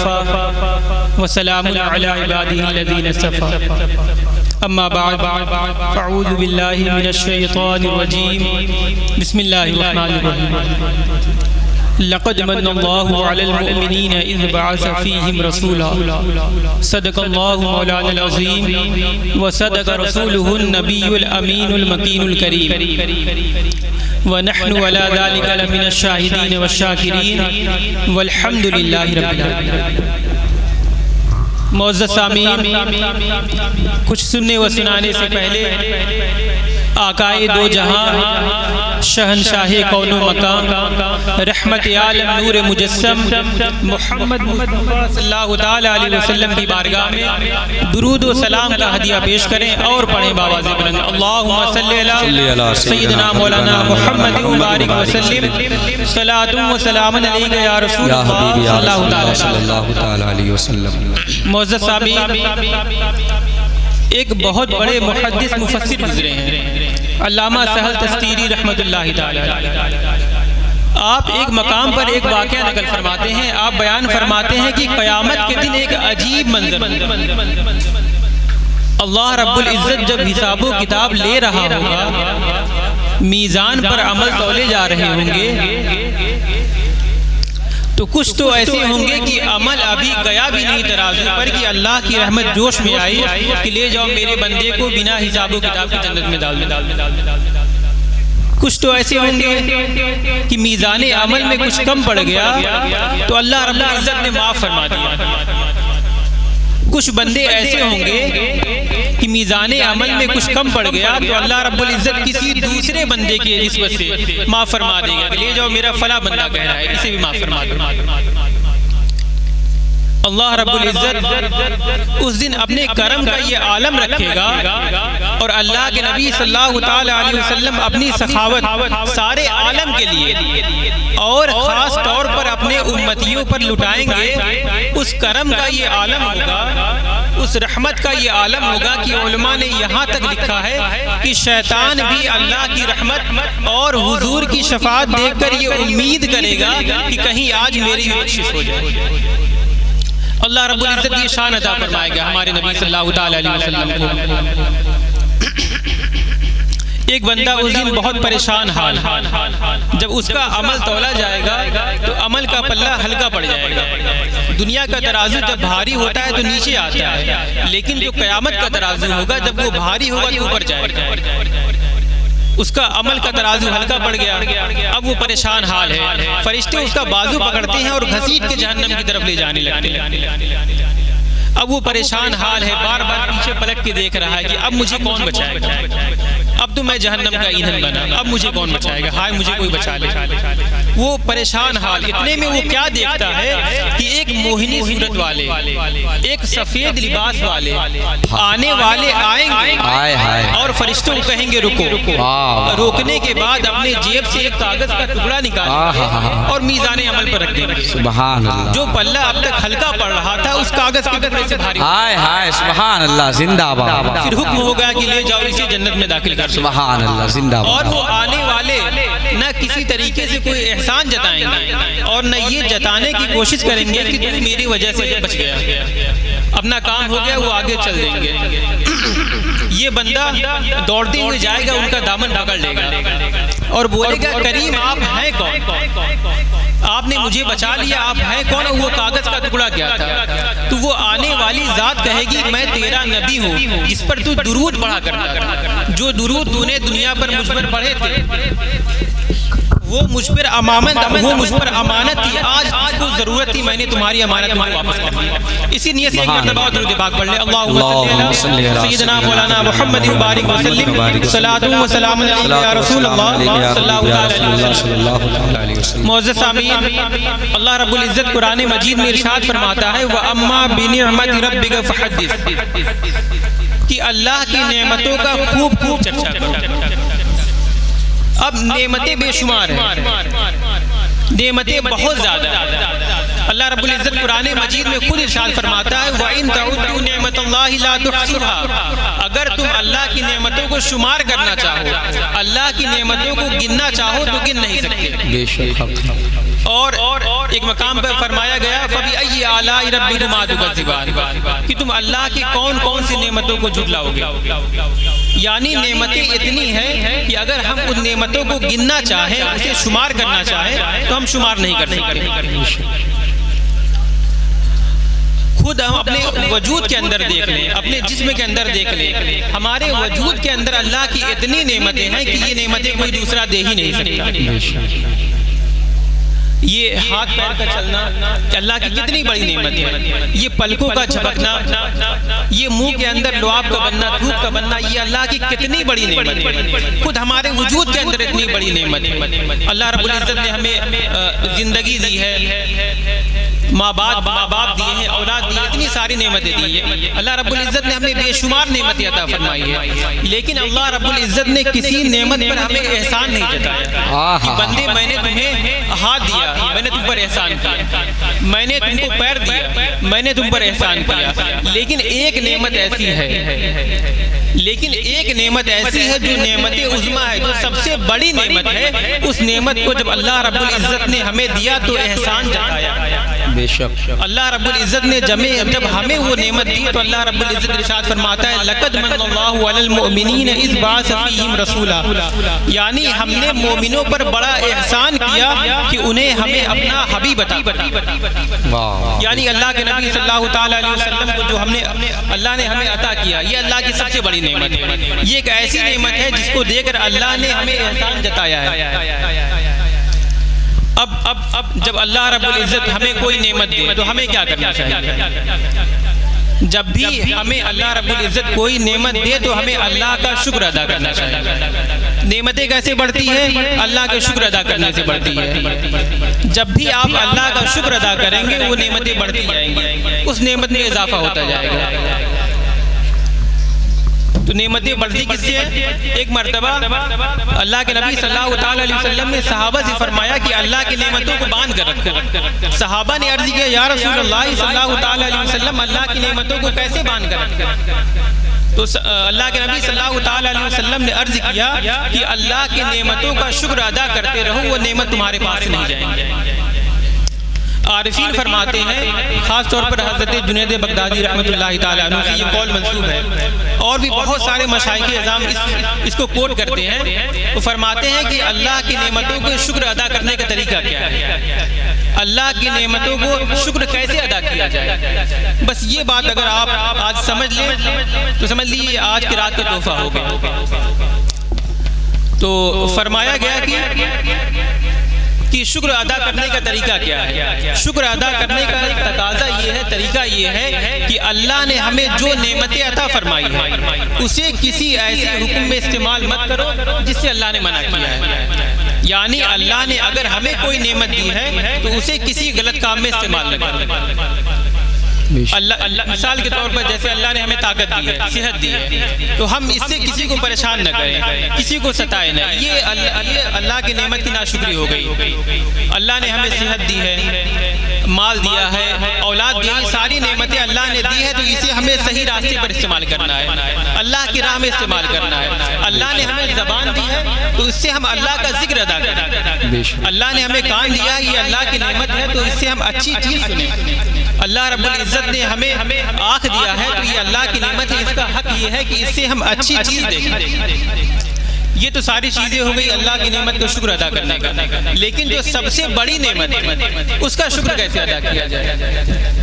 وكفى وسلام على عباده الذين اصطفى اما بعد فاعوذ بالله من الشيطان الرجيم بسم الله الرحمن الرحيم لقد من الله على المؤمنين إذ بعث فيهم رسولا صدق الله مولانا العظيم وصدق رسوله النبي الأمين المكين الكريم ونحن على ذلك لمن الشاهدين والشاكرين والحمد لله رب العالمين. معزز سامعین، کچھ سننے و سنانے سے پہلے آقائے دو جہاں شہنشاہ کون و مکان رحمت عالم نور مجسم محمد مصطفیٰ صلی اللہ تعالی علیہ وسلم کی بارگاہ میں درود و سلام کا ہدیہ پیش کریں اور پڑھیں باواز بلند اللہم صلی علی سیدنا مولانا محمد مبارک وسلم صلاۃ و سلام علیک یا رسول اللہ صلی اللہ تعالی علیہ وسلم. معزز سامعین، ایک بہت بڑے محدث مفسر گزرے ہیں علامہ سہل تستیری رحمت اللہ تعالی. آپ ایک مقام پر ایک واقعہ نقل فرماتے ہیں. آپ بیان فرماتے ہیں کہ قیامت کے دن ایک عجیب منظر اللہ رب العزت جب حساب و کتاب لے رہا ہوگا، میزان پر عمل تولے جا رہے ہوں گے، تو کچھ تو ایسے ہوں گے کہ عمل ابھی گیا بھی نہیں ترازو پر کہ اللہ کی رحمت جوش میں آئی کہ لے جاؤ میرے بندے کو بنا حساب و کتاب کی جنت میں ڈال دو. کچھ تو ایسے ہوں گے کہ میزان عمل میں کچھ کم پڑ گیا تو اللہ رب العزت نے معاف فرما دیا. کچھ بندے ایسے ہوں گے کہ میزان عمل میں کچھ کم پڑ گیا تو اللہ رب العزت کسی دوسرے بندے کی نسبت سے معاف فرما دے گا کہ لے جاؤ میرا فلاں بندہ کہہ رہا ہے، اسے بھی معاف فرما دو. اللہ رب العزت اس دن اپنے کرم کا یہ عالم رکھے گا اور اللہ کے نبی صلی اللہ تعالی علیہ وسلم اپنی سخاوت سارے عالم کے لیے اور خاص طور پر اپنے امتیوں پر لٹائیں گے. اس کرم کا یہ عالم ہوگا، اس رحمت کا یہ عالم ہوگا کہ علماء نے یہاں تک لکھا ہے کہ شیطان بھی اللہ کی رحمت اور حضور کی شفاعت دیکھ کر یہ امید کرے گا کہ کہیں آج میری بخشش ہو جائے. اللہ رب العزت یہ شان عطا فرمائے گا ہمارے نبی صلی اللہ تعالی علیہ وسلم کو. ایک بندہ اس دن بہت پریشان حال، جب اس کا عمل تولا جائے گا تو عمل کا پلہ ہلکا پڑ جائے گا. دنیا کا ترازو جب بھاری ہوتا ہے تو نیچے آتا ہے، لیکن جو قیامت کا ترازو ہوگا جب وہ بھاری ہوگا تو اوپر جائے گا. اس کا عمل کا ترازو ہلکا پڑ گیا، اب وہ پریشان حال ہے. فرشتے اس کا بازو پکڑتے ہیں اور گھسیٹ کے جہنم کی طرف لے جانے لگتے ہیں. اب وہ پریشان حال ہے، بار بار پیچھے پلٹ کے دیکھ رہا ہے کہ اب مجھے کون بچائے گا، اب تو میں جہنم کا ایندھن بنا، اب مجھے کون بچائے گا، ہائے مجھے کوئی بچا لے. وہ پریشان حال، اتنے میں وہ کیا دیکھتا ہے کہ ایک موہنی صورت والے، ایک سفید لباس والے آنے والے آئیں گے اور فرشتوں کو کہیں گے رکو. روکنے کے بعد اپنے جیب سے ایک کاغذ کا ٹکڑا نکالیں اور میزان عمل پر رکھ دیں گے. سبحان اللہ. جو پلہ اب تک ہلکا پڑ رہا تھا اس کاغذ کے ٹکڑے سے بھاری. ہائے ہائے سبحان اللہ زندہ باد. پھر حکم ہو گیا کہ لے جاؤ اسے جنت میں داخل کر. سبحان اللہ زندہ باد. اور وہ آنے والے نہ کسی طریقے سے کوئی احسان جتائیں گے اور نہ یہ جتانے کی کوشش کریں گے کہ تو میری وجہ سے بچ گیا، اپنا کام ہو گیا وہ آگے چل دیں گے. یہ بندہ دوڑتے ہوئے جائے گا، ان کا دامن پکڑ لے گا اور بولے گا کریم آپ ہیں کون، آپ نے مجھے بچا لیا، آپ ہیں کون، وہ کاغذ کا ٹکڑا کیا تھا. تو وہ آنے والی ذات کہے گی میں تیرا نبی ہوں جس پر تو درود پڑھا کرتا تھا، جو درود تو نے دنیا پر مجھ پر پڑھے تھے وہ مجھ پر امانت تھی، آج تجھ کو ضرورت تھی، میں نے تمہاری امانت میں واپس کر دی. اسی نیت سے ایک مرتبہ درود پاک پڑھ لے. اللہم صلی علی سیدنا مولانا محمد مبارک وسلم صلاۃ و سلام علیک یا رسول اللہ صلی اللہ علیہ وسلم. معزز سامعین، اللہ رب العزت قرآن مجید میں ارشاد فرماتا ہے وَأَمَّا بِنِعْمَةِ رَبِّكَ فَحَدِّثْ، کہ اللہ کی نعمتوں کا خوب خوب چرچا کرو. اب نعمتیں بے شمار ہیں، نعمتیں بہت زیادہ ہیں. اللہ رب العزت قرآن مجید میں خود ارشاد فرماتا ہے وَإِن تَعُدُّوا نِعْمَةَ اللَّهِ لَا تُحْصُوهَا، اگر تم اللہ کی نعمتوں کو شمار کرنا چاہو، اللہ کی نعمتوں کو گننا چاہو تو گن نہیں سکتے. بے شک اور ایک مقام پر فرمایا گیا فَبِأَيِّ آلَاءِ رَبِّكُمَا تُكَذِّبَانِ کہ تم اللہ کی کون کون سی نعمتوں کو جھٹلاؤ گے. یعنی نعمتیں اتنی ہیں کہ اگر ہم ان نعمتوں کو گننا چاہیں، اسے شمار کرنا چاہیں تو ہم شمار نہیں کر سکتے. خود ہم اپنے وجود کے اندر دیکھ لیں، اپنے جسم کے اندر دیکھ لیں، ہمارے وجود کے اندر اللہ کی اتنی نعمتیں ہیں کہ یہ نعمتیں کوئی دوسرا دے ہی نہیں سکتا. یہ ہاتھ پیر کا چلنا اللہ کی کتنی بڑی نعمت ہے. یہ پلکوں کا جھپکنا، یہ منہ کے اندر لعاب کا بننا، تھوک کا بننا، یہ اللہ کی کتنی بڑی نعمت ہے. خود ہمارے وجود کے اندر اتنی بڑی نعمت ہے. اللہ رب العزت نے ہمیں زندگی دی ہے، ماں باپ دیے ہیں، اولاد دی ہے، اتنی ساری نعمتیں دی ہیں. اللہ رب العزت نے ہمیں بے شمار نعمتیں عطا فرمائی ہے، لیکن اللہ رب العزت نے کسی نعمت پر ہمیں احسان نہیں جتایا کہ بندے میں نے تمہیں ہاتھ دیا، میں نے تم پر احسان کیا، میں نے تم کو پیر دیا، میں نے تم پر احسان کیا. لیکن ایک نعمت ایسی ہے جو نعمت عظمیٰ ہے، جو سب سے بڑی نعمت ہے. اس نعمت کو جب اللہ رب العزت نے ہمیں دیا تو احسان جتایا. بے شک اللہ رب العزت نے جب ہمیں وہ نعمت دی تو اللہ رب العزت ارشاد فرماتا ہے لَقَدْ مَنَّ اللَّهُ عَلَى الْمُؤْمِنِينَ إِذْ بَعَثَ فِيهِمْ رَسُولًا. یعنی ہم نے مومنوں پر بڑا احسان کیا کہ انہیں ہمیں اپنا حبیب عطا کیا. یعنی اللہ کے نبی صلی اللہ تعالی علیہ وسلم کو جو اللہ نے ہمیں عطا کیا، یہ اللہ کی سب سے بڑی نعمت ہے. یہ ایک ایسی نعمت ہے جس کو دے کر اللہ نے ہمیں احسان جتایا ہے. اب جب اللہ رب العزت ہمیں کوئی نعمت دے تو ہمیں کیا کرنا چاہیے؟ جب بھی ہمیں اللہ رب العزت کوئی نعمت دے تو ہمیں اللہ کا شکر ادا کرنا چاہیے. نعمتیں کیسے بڑھتی ہیں؟ اللہ کا شکر ادا کرنے سے بڑھتی ہے. جب بھی آپ اللہ کا شکر ادا کریں گے وہ نعمتیں بڑھتی جائیں گی، اس نعمت میں اضافہ ہوتا جائے گا. تو نعمتیں بڑھتی کس سے ہیں؟ ایک مرتبہ اللہ کے نبی صلی اللہ علیہ وسلم نے صحابہ سے فرمایا کہ اللہ کی نعمتوں کو باندھ کر رکھو. صحابہ نے عرض کیا یا رسول اللہ صلی اللہ علیہ وسلم اللہ کی نعمتوں کو کیسے باندھ کر رکھو؟ تو اللہ کے نبی صلی اللہ علیہ وسلم نے عرض کیا کہ اللہ کی نعمتوں کا شکر ادا کرتے رہو، وہ نعمت تمہارے پاس نہیں جائیں گے. عارفین فرماتے ہیں، خاص طور پر حضرت جنید بغدادی رحمۃ اللہ تعالی عنہ سے یہ قول منسوب ہے، اور بھی بہت سارے مشائخ اعظام اس کو کوٹ کرتے ہیں. وہ فرماتے ہیں کہ اللہ کی نعمتوں کو شکر ادا کرنے کا طریقہ کیا ہے، اللہ کی نعمتوں کو شکر کیسے ادا کیا جائے. بس یہ بات اگر آپ آج سمجھ لیں تو سمجھ لیجیے آج کی رات کا تحفہ ہوگا. تو فرمایا گیا کہ شکر ادا کرنے کا طریقہ کیا ہے. شکر ادا کرنے کا تقاضا یہ ہے، طریقہ یہ ہے کہ اللہ نے ہمیں جو نعمتیں عطا فرمائی ہیں اسے کسی ایسے حکم میں استعمال مت کرو جس سے اللہ نے منع کیا ہے. یعنی اللہ نے اگر ہمیں کوئی نعمت دی ہے تو اسے کسی غلط کام میں استعمال نہ کرو. مثال کے طور پر جیسے اللہ نے ہمیں طاقت دی ہے، صحت دی ہے، تو ہم اس سے کسی کو پریشان نہ کریں، کسی کو ستائیں نہ. یہ اللہ کی نعمت کی ناشکری ہو گئی. اللہ نے ہمیں صحت دی ہے، مال دیا ہے، اولاد دی ہے، ساری نعمتیں اللہ نے دی ہے، تو اسے ہمیں صحیح راستے پر استعمال کرنا ہے، اللہ کی راہ میں استعمال کرنا ہے. اللہ نے ہمیں زبان دی ہے تو اس سے ہم اللہ کا ذکر ادا کریں. اللہ نے ہمیں کان دیا، یہ اللہ کی نعمت ہے، تو اس سے ہم اچھی چیز سنیں. اللہ رب العزت نے ہمیں آنکھ دیا ہے تو یہ اللہ کی نعمت ہے، اس کا حق یہ ہے کہ اس سے ہم اچھی چیز دیکھیں. یہ تو ساری چیزیں ہو گئی اللہ کی نعمت کو شکر ادا کرنے کا. لیکن جو سب سے بڑی نعمت ہے اس کا شکر کیسے ادا کیا جائے؟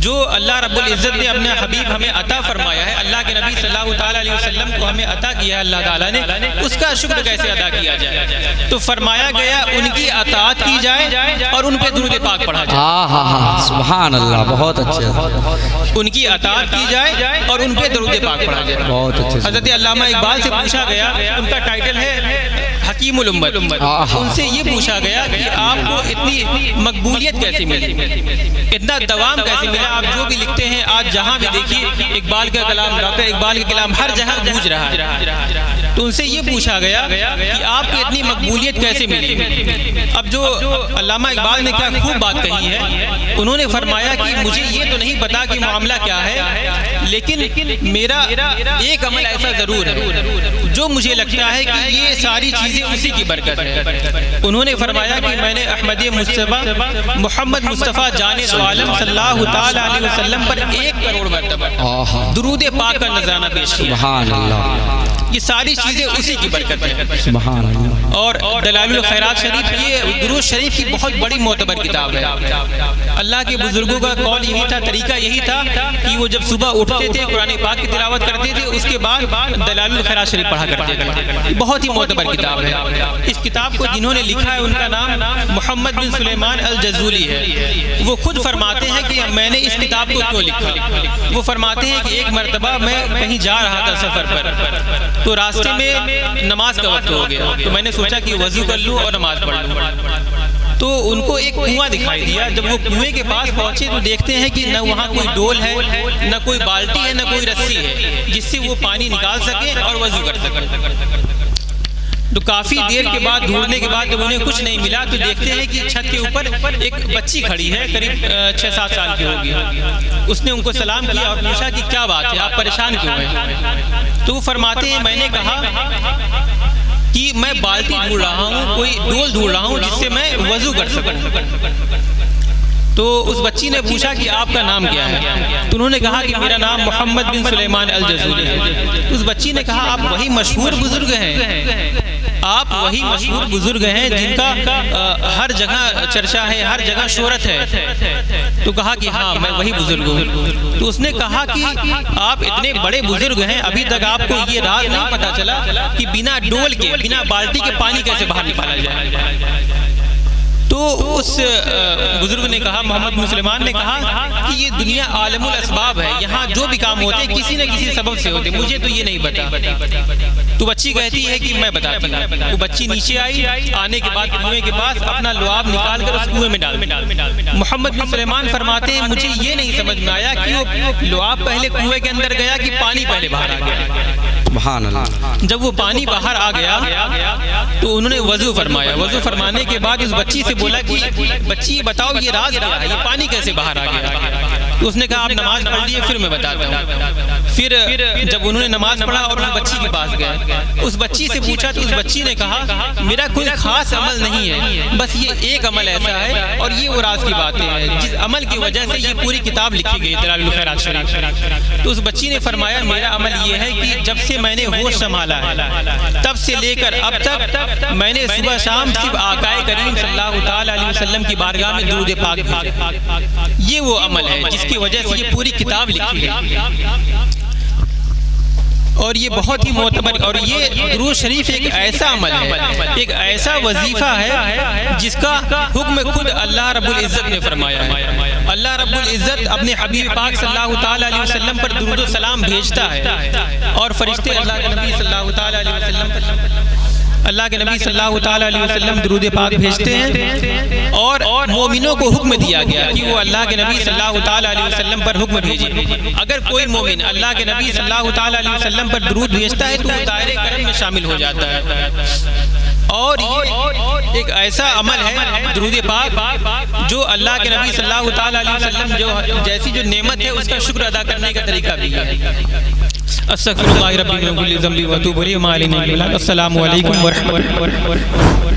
جو اللہ رب العزت نے اپنے حبیب ہمیں عطا فرمایا ہے، اللہ کے نبی صلی اللہ تعالی علیہ وسلم کو ہمیں عطا کیا ہے اللہ تعالیٰ نے، اس کا شکر کیسے ادا کیا جائے؟ تو فرمایا گیا ان کی اطاعت کی جائے اور ان پہ درود پاک پڑھا جائے. سبحان اللہ، بہت اچھے. ان کی اطاعت کی جائے اور ان پہ درود پاک پڑھا جائے. بہت اچھے. حضرت علامہ اقبال سے پوچھا گیا، ان کا ٹائٹل ہے حکیم الامت. ان سے یہ پوچھا گیا کہ آپ کو اتنی مقبولیت کیسے ملی، اتنا دوام کیسے ملا؟ آپ جو بھی لکھتے ہیں آج جہاں بھی دیکھیے اقبال کا کلام، ڈاکٹر اقبال کا کلام ہر جگہ گونج رہا ہے. تو ان سے یہ پوچھا گیا کہ آپ کو اتنی مقبولیت کیسے ملی؟ اب جو علامہ اقبال نے کیا خوب بات کہی ہے، انہوں نے فرمایا کہ مجھے یہ تو نہیں پتا کہ معاملہ کیا ہے، لیکن میرا ایک عمل ایسا ضرور ہے جو مجھے لگتا ہے کہ یہ ساری چیزیں اسی کی برکت ہے۔ انہوں نے فرمایا کہ میں نے احمد مصطفیٰ محمد مصطفیٰ جان دو عالم صلی اللہ تعالی علیہ وسلم پر 1 کروڑ مرتبہ درود پاک کا نذرانہ پیش کیا۔ سبحان اللہ، یہ ساری چیزیں اسی کی برکت ہے۔ سبحان اللہ۔ اور دلائل الخیرات شریف، یہ درود شریف کی بہت بڑی معتبر کتاب ہے۔ اللہ کے بزرگوں کا قول یہی تھا، طریقہ یہی تھا کہ وہ جب صبح اٹھتے تھے قرآن پاک کی تلاوت کرتے تھے، اس کے بعد دلائل الخیرات شریف پڑھا کرتے تھے۔ بہت ہی معتبر کتاب ہے۔ اس کتاب کو جنہوں نے لکھا ہے ان کا نام محمد بن سلیمان الجزولی ہے۔ وہ خود فرماتے ہیں کہ میں نے اس کتاب کو کیوں لکھا۔ وہ فرماتے ہیں کہ ایک مرتبہ میں کہیں جا رہا تھا سفر پر، تو راستے میں نماز کا وقت ہو گیا، تو میں نے سوچا کہ وضو کر لوں اور نماز پڑھ لوں۔ تو ان کو ایک کنواں دکھائی دیا۔ جب وہ کنویں کے پاس پہنچے تو دیکھتے ہیں کہ نہ وہاں کوئی ڈول ہے، نہ کوئی بالٹی ہے، نہ کوئی رسی ہے جس سے وہ پانی نکال سکے اور وضو کر سکے۔ تو کافی دیر کے بعد ڈھونڈنے کے بعد جب انہیں کچھ نہیں ملا تو دیکھتے ہیں کہ چھت کے اوپر ایک بچی کھڑی ہے، قریب 6-7 سال کی ہوگی۔ اس نے ان کو سلام کیا اور پوچھا کہ کیا بات ہے، آپ پریشان کیوں ہیں؟ تو وہ فرماتے ہیں میں نے کہا کہ میں بالٹی ڈھونڈ رہا ہوں، کوئی ڈول ڈھونڈ رہا ہوں جس سے میں وضو کر سکوں۔ تو اس بچی نے پوچھا کہ آپ کا نام کیا ہے؟ تو انہوں نے کہا کہ میرا نام محمد بن سلیمان الجزولی ہے۔ اس بچی نے کہا آپ وہی مشہور بزرگ ہیں، آپ وہی مشہور بزرگ ہیں جن کا ہر جگہ چرچا ہے، ہر جگہ شہرت ہے۔ تو کہا کہ ہاں میں وہی بزرگ ہوں۔ تو اس نے کہا کہ آپ اتنے بڑے بزرگ ہیں، ابھی تک آپ کو یہ راز نہیں پتا چلا کہ بنا ڈول کے، بنا بالٹی کے پانی کیسے باہر نکالا جائے۔ تو اس بزرگ نے کہا، محمد بن سلیمان نے کہا کہ یہ دنیا عالم الاسباب ہے، یہاں جو بھی کام ہوتے کسی نہ کسی سبب سے ہوتے، مجھے تو یہ نہیں پتا۔ تو بچی کہتی ہے کہ میں بتاتی ہوں۔ تو بچی نیچے آئی، آنے کے بعد کنویں کے پاس اپنا لعاب نکال کر اس کنویں میں ڈال دی۔ محمد بن سلیمان فرماتے ہیں مجھے یہ نہیں سمجھ میں آیا کہ وہ لعاب پہلے کنویں کے اندر گیا کہ پانی پہلے باہر آ گیا۔ سبحان اللہ۔ جب وہ پانی باہر آ گیا تو انہوں نے وضو فرمایا۔ وضو فرمانے کے بعد اس بچی سے بولا کہ بچی بتاؤ یہ راز کیا ہے، یہ پانی کیسے باہر آ گیا؟ تو اس نے کہا آپ نماز پڑھ لیے پھر میں بتاتا ہوں۔ پھر جب انہوں نے نماز پڑھا اور اس بچی کے پاس گئے، اس بچی سے پوچھا تو اس بچی نے کہا میرا کوئی خاص عمل نہیں ہے، بس یہ ایک عمل ایسا ہے اور یہ وہ راز کی باتیں ہیں جس عمل کی وجہ سے یہ پوری کتاب لکھی گئی دلائل الخیرات شریف۔ تو اس بچی نے فرمایا میرا عمل یہ ہے کہ جب سے میں نے ہوش سنبھالا ہے تب سے لے کر اب تک میں نے صبح شام صرف آقائے کریم صلی اللہ تعالی علیہ وسلم کی بارگاہ میں درود پاک بھیجا۔ یہ وہ عمل ہے جس کی وجہ سے یہ پوری کتاب لکھی گئی۔ اور یہ بہت ہی معتبر، اور یہ درود شریف ایک ایسا عمل ہے، ایک ایسا وظیفہ ہے جس کا حکم خود اللہ رب العزت نے فرمایا ہے۔ اللہ رب العزت اپنے حبیب پاک صلی اللہ تعالی علیہ وسلم پر درود و سلام بھیجتا ہے اور فرشتے اللہ کے نبی صلی اللہ تعالی علیہ وسلم پر اللہ کے نبی صلی اللہ تعالی علیہ وسلم درود پاک بھیجتے ہیں، اور مومنوں کو حکم دیا گیا کہ وہ اللہ کے نبی صلی اللہ تعالی علیہ وسلم پر حکم بھیجیں۔ اگر کوئی مومن اللہ کے نبی صلی اللہ تعالی علیہ وسلم پر درود بھیجتا ہے تو وہ دائرے کرم میں شامل ہو جاتا ہے۔ اور یہ ایک ایسا عمل ہے درود پاک جو اللہ کے نبی صلی اللہ تعالی علیہ وسلم جو جیسی جو نعمت ہے اس کا شکر ادا کرنے کا طریقہ بھی ہے۔ استغفر اللہ ربی من کل ذنب و اتوب الیہ۔ السلام علیکم ورحمۃ اللہ۔